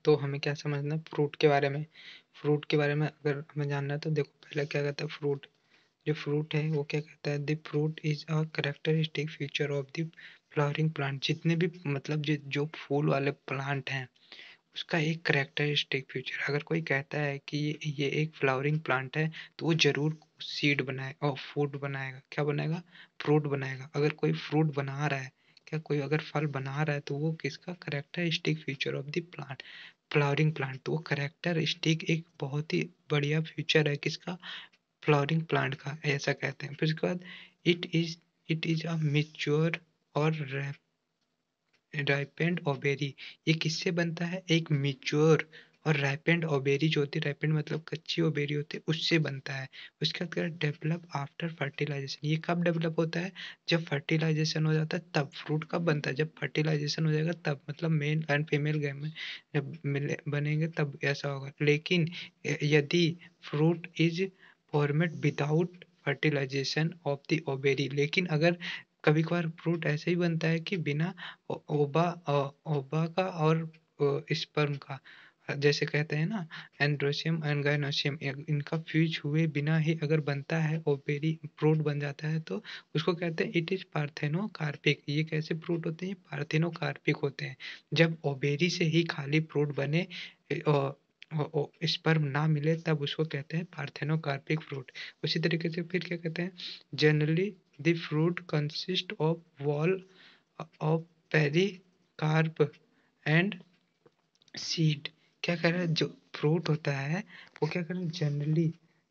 तो हमें क्या समझना है फ्रूट के बारे में। फ्रूट के बारे में अगर हमें जानना है तो देखो पहले क्या कहता है फ्रूट। जो फ्रूट है वो क्या कहता है, the fruit is a characteristic feature of the flowering plant. जितने भी मतलब जो फूल वाले प्लांट हैं उसका एक कैरेक्टरिस्टिक फीचर। अगर कोई कहता है कि ये एक फ्लावरिंग प्लांट है तो वो जरूर सीड बनाएगा और फ्रूट बनाएगा। क्या बनाएगा? फ्रूट बनाएगा। अगर कोई फ्रूट बना रहा है, क्या कोई अगर फल बना रहा है तो वो किसका characteristic feature of the plant, flowering plant. तो वो कैरेक्टरिस्टिक एक बहुत ही बढ़िया फीचर है किसका? फ्लावरिंग प्लांट का, ऐसा कहते हैं। फिर उसके बाद इट इज अ मेच्योर और राइपेंड ओबेरी। ये किससे बनता है? एक मेच्योर और राइपेंड ओबेरी जो होती है, राइपेंड मतलब कच्ची ओबेरी होती है, उससे बनता है। उसके बाद डेवलप आफ्टर फर्टिलाइजेशन। ये कब डेवलप होता है? जब फर्टिलाइजेशन हो जाता है तब। फ्रूट कब बनता है? जब फर्टिलाइजेशन हो जाएगा तब, मतलब मेल एंड फीमेल गैमेट जब मिले बनेंगे तब ऐसा होगा। लेकिन यदि fruit is formed without fertilization of the ovary, लेकिन अगर कभी कभार फ्रूट ऐसे ही बनता है कि बिना ओबा का और स्पर्म का, जैसे कहते हैं ना एंड्रोसियम एंड गायनोसियम, इनका फ्यूज हुए बिना ही अगर बनता है ओबेरी फ्रूट बन जाता है तो उसको कहते हैं इट इज पार्थेनोकार्पिक। ये कैसे फ्रूट होते हैं? पार्थेनोकार्पिक होते हैं। जब ओबेरी से ही खाली फ्रूट बने स्पर्म ना मिले तब उसको कहते हैं पार्थेनोकार्पिक फ्रूट। उसी तरीके से फिर क्या कहते हैं, generally the fruit consist of wall of pericarp and seed. क्या कर रहा है? जो फ्रूट होता है वो क्या कर रहा है,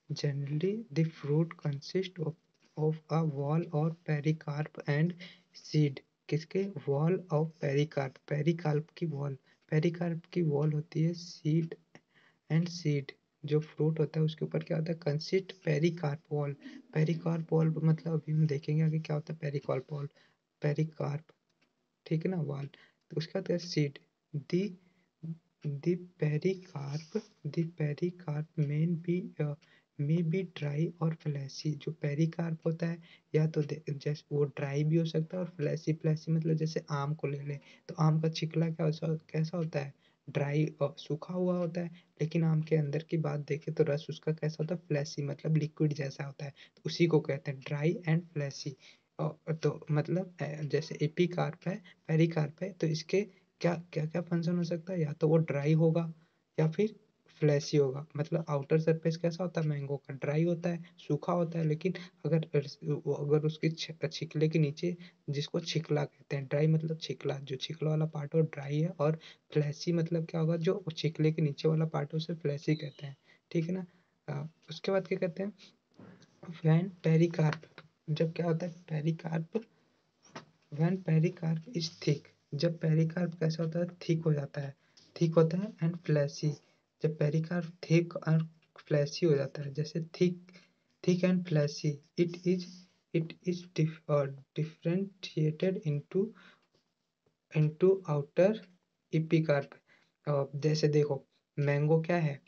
generally the fruit consist of a wall और पेरिकार्प एंड सीड। किसके? वॉल ऑफ पेरिकार्प, पेरिकार्प की वॉल, पेरिकार्प की वॉल होती है सीड एंड सीड। जो फ्रूट होता है उसके ऊपर क्या होता है? Consist pericarp wall. Pericarp wall मतलब अभी हम देखेंगे आगे क्या होता है पेरिकार्प वॉल, पेरिकार्प, ठीक है ना, वॉल। तो उसके बाद seed. The the pericarp the pericarp may be dry और फ्लैसी। जो पेरिकार्प होता है या तो जैसे वो ड्राई भी हो सकता है और फ्लैसी, फ्लैसी मतलब जैसे आम को ले लें तो आम का छिकला कैसा होता है? ड्राई और सूखा हुआ होता है। लेकिन आम के अंदर की बात देखें तो रस उसका कैसा होता है? फ्लैसी मतलब लिक्विड जैसा होता है। तो उसी को कहते हैं ड्राई एंड फ्लैसी। तो मतलब जैसे एपीकार्प है, पेरिकार्प है, तो इसके क्या क्या क्या फंक्शन हो सकता है? या तो वो ड्राई होगा या फिर फ्लैशी होगा। मतलब आउटर सरफेस कैसा होता है? मैंगो का ड्राई होता है, सूखा होता है। लेकिन अगर उसके छिकले के नीचे, जिसको छिकला कहते हैं, ड्राई मतलब छिकला, जो छिकला वाला पार्ट हो ड्राई है, और फ्लैशी मतलब क्या होगा? जो छिकले के नीचे वाला पार्ट है उसे फ्लैशी कहते हैं, ठीक है ना। उसके बाद क्या कहते हैं, वैन पेरिकार्प। जब क्या होता है pericarp, when pericarp is thick. जब पेरिकार्प कैसा होता है? थिक हो जाता है, थिक होता है एंड फ्लैशी। जब पेरिकार्प थिक और फ्लैशी हो जाता है, जैसे thick, thick and fleshy, it is differentiated into outer epicarp. जैसे देखो मैंगो क्या है,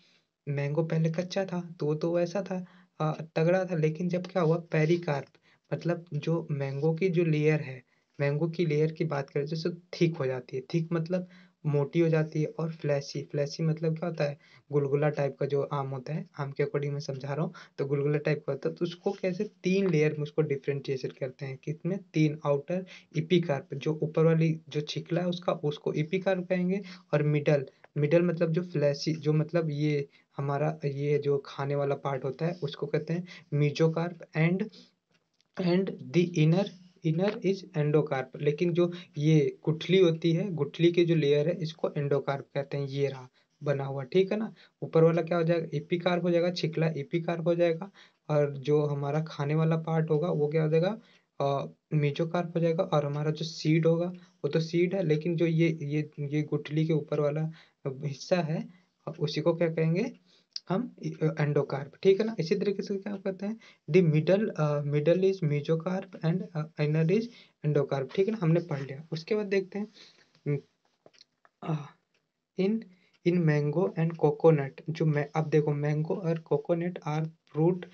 मैंगो पहले कच्चा था तो वो तो वैसा था, तगड़ा था। लेकिन जब क्या हुआ पेरिकार्प, मतलब जो मैंगो की जो लेयर है, मैंगो की लेयर की बात करें जैसे थिक हो जाती है, थिक मतलब मोटी हो जाती है। और फ्लैशी, फ्लैशी मतलब क्या होता है? गुलगुला टाइप का जो आम होता है, आम के अकॉर्डिंग मैं समझा रहा हूँ, तो गुलगुला टाइप का होता है। तो उसको कैसे तीन लेयर में उसको डिफ्रेंटिएशन करते हैं, किसमें? तीन, आउटर एपिकार्प, जो ऊपर वाली जो छिकला है उसका, उसको एपिकार्प कहेंगे। और मिडल, मिडल मतलब जो फ्लैशी, जो मतलब ये हमारा ये जो खाने वाला पार्ट होता है उसको कहते हैं mesocarp. And the inner is endocarp. लेकिन जो ये गुठली होती है, गुठली की जो लेयर है इसको एंडोकार्प कहते हैं। ये रहा बना हुआ, ठीक है ना। ऊपर वाला क्या हो जाएगा? एपिकार्प हो जाएगा, छिकला एपिकार्प हो जाएगा। और जो हमारा खाने वाला पार्ट होगा वो क्या हो जाएगा? मेजोकार्प हो जाएगा। और हमारा जो सीड होगा वो तो सीड है, लेकिन जो ये गुठली के ऊपर वाला हिस्सा है उसी को क्या कहेंगे हम? एंडोकार्प, ठीक है ना। इसी तरीके से क्या कहते हैं, the middle is mesocarp and inner is endocarp, ठीक है ना। हमने पढ़ लिया। उसके बाद देखते हैं इन इन मैंगो एंड कोकोनट। जो मैं अब देखो मैंगो और coconut are fruit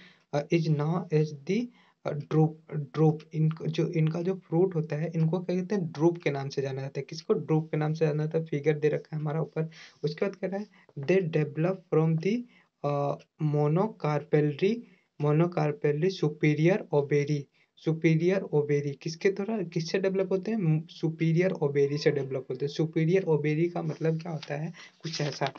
is now as the drupe drupe इनका जो फ्रूट होता है इनको क्या कहते हैं, ड्रूप के नाम से जाना जाता है। किसको ड्रूप के नाम से जाना जाता है, फिगर दे रखा है हमारा ऊपर। उसके बाद कह रहा है they develop from the monocarpellary monocarpellary superior ovary. Superior ovary किसके द्वारा, किससे डेवलप होते हैं, सुपीरियर ओबेरी से डेवलप होते हैं। सुपीरियर ओबेरी का मतलब क्या होता है, कुछ ऐसा,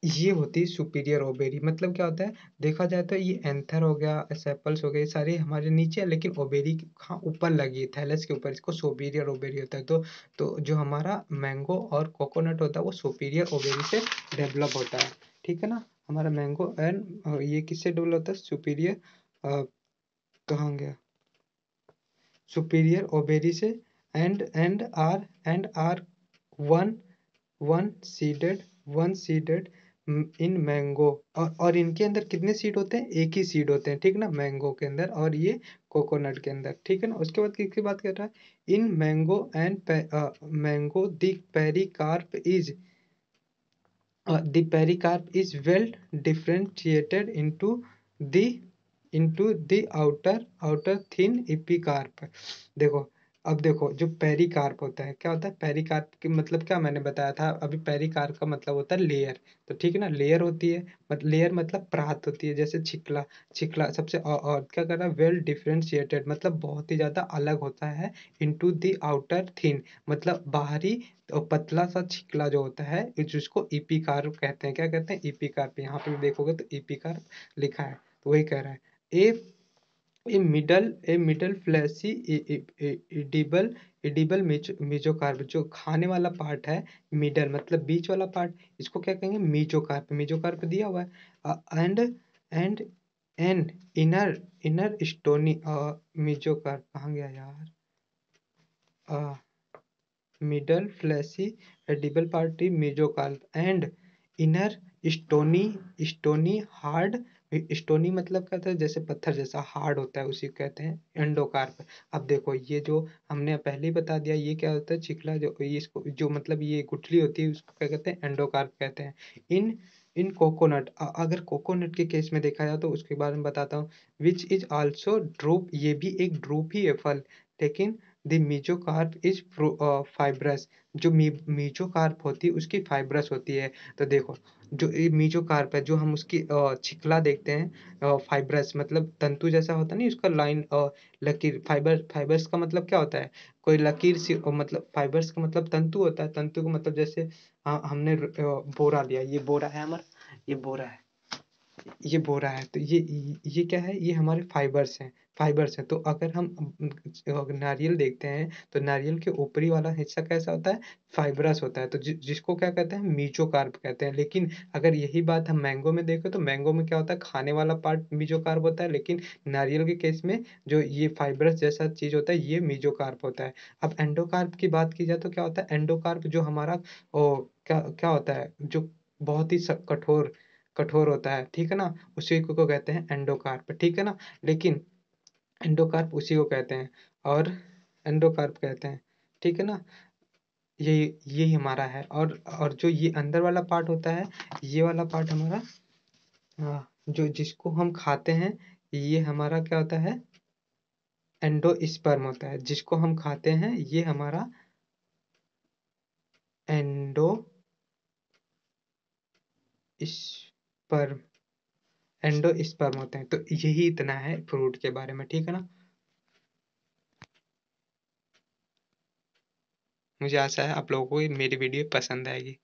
ये होती है सुपीरियर ओबेरी। मतलब क्या होता है, देखा जाए तो ये एंथर हो गया, सेपल्स हो गए, सारे हमारे नीचे है, लेकिन ओबेरी कहाँ ऊपर लगी है, थैलस के ऊपर, इसको सुपीरियर ओबेरी होता है। तो जो हमारा मैंगो और कोकोनट होता है वो सुपीरियर ओबेरी से डेवलप होता है, ठीक है ना। हमारा मैंगो एंड ये किससे डेवलप होता है, सुपीरियर, कहाँ गया, सुपीरियर ओबेरी से। And are one one seeded in mango. और इनके अंदर कितने सीड होते हैं, एक ही सीड होते हैं, ठीक ना, मैंगो के अंदर और ये कोकोनट के अंदर, ठीक है ना। उसके बाद किसकी बात कर रहा है, इन mango and mango the pericarp is the pericarp is well differentiated the into the outer thin epicarp। देखो, अब देखो जो पेरिकार्प होता है, क्या होता है पेरिकार्प की मतलब क्या, मैंने बताया था अभी, पेरिकार्प का मतलब होता है लेयर। तो ठीक है ना, लेयर होती है, लेयर मतलब प्रात होती है, जैसे छिकला। छिकला सबसे और क्या कर रहा है, वेल डिफरेंशिएटेड मतलब बहुत ही ज्यादा अलग होता है, इनटू द आउटर थिन मतलब बाहरी तो पतला सा छिकला जो होता है, जिसको इपिकार्प कहते हैं। क्या कहते हैं, इपिकार्प। यहाँ पे भी देखोगे तो इपिकार्प लिखा है, तो वही कह रहा है। A middle fleshy edible edible mesocarp, जो खाने वाला पार्ट है, मिडल मतलब बीच वाला पार्ट, इसको क्या कहेंगे, मीजोकार्प। मीजोकार्प दिया हुआ है। And an inner inner stony mesocarp कहाँ गया यार, middle fleshy edible party mesocarp and inner stony stony hard. Stony मतलब कहते हैं जैसे पत्थर जैसा, हार्ड होता है, उसी को कहते हैं एंडोकार्प। अब देखो ये जो हमने पहले ही बता दिया, ये क्या होता है, चिकला जो इसको जो मतलब ये गुठली होती है उसको क्या कहते हैं, एंडोकार्प कहते हैं। इन इन कोकोनट, अगर कोकोनट के केस में देखा जाए तो उसके बारे में बताता हूँ। विच इज आल्सो ड्रूप, ये भी एक ड्रूप ही है फल, लेकिन द मीजोकार्प इज फाइब्रस। जो मीजोकार्प होती है उसकी फाइब्रस होती है। तो देखो जो ये मीजोकार्प है, जो हम उसकी छिकला देखते हैं, फाइब्रस मतलब तंतु जैसा होता नहीं उसका लाइन, लकीर। फाइबर्स का मतलब क्या होता है, कोई लकीर सी, मतलब फाइबर्स का मतलब तंतु होता है। तंतु का मतलब जैसे हमने बोरा लिया, ये बोरा है हमारा, ये बोरा है, ये बोरा है, तो ये क्या है, ये हमारे फाइबर्स हैं। फाइबर्स है, तो अगर हम नारियल देखते हैं तो नारियल के ऊपरी वाला हिस्सा कैसा होता है, फाइबरस होता है। तो जिसको क्या कहते हैं, मीजोकार्प कहते हैं। लेकिन अगर यही बात हम मैंगो में देखें तो मैंगो में क्या होता है, खाने वाला पार्ट मीजोकार्प होता है, लेकिन नारियल के केस में जो ये फाइबरस जैसा चीज होता है ये मीजोकार्प होता है। अब एंडोकार्प की बात की जाए तो क्या होता है, एंडोकार्प जो हमारा क्या क्या होता है, जो बहुत ही कठोर कठोर होता है, ठीक है ना, उसी को कहते हैं एंडोकार्प, ठीक है ना। लेकिन एंडोकार्प उसी को कहते हैं, और एंडोकार्प कहते हैं, ठीक है ना। यही हमारा है। और जो ये अंदर वाला पार्ट होता है, ये वाला पार्ट हमारा, जो जिसको हम खाते हैं, ये हमारा क्या होता है, एंडोस्पर्म होता है। जिसको हम खाते हैं ये हमारा एंडोस्पर्म एंडोस्पर्म होते हैं। तो यही इतना है फ्रूट के बारे में, ठीक है ना। मुझे आशा है आप लोगों को मेरी वीडियो पसंद आएगी।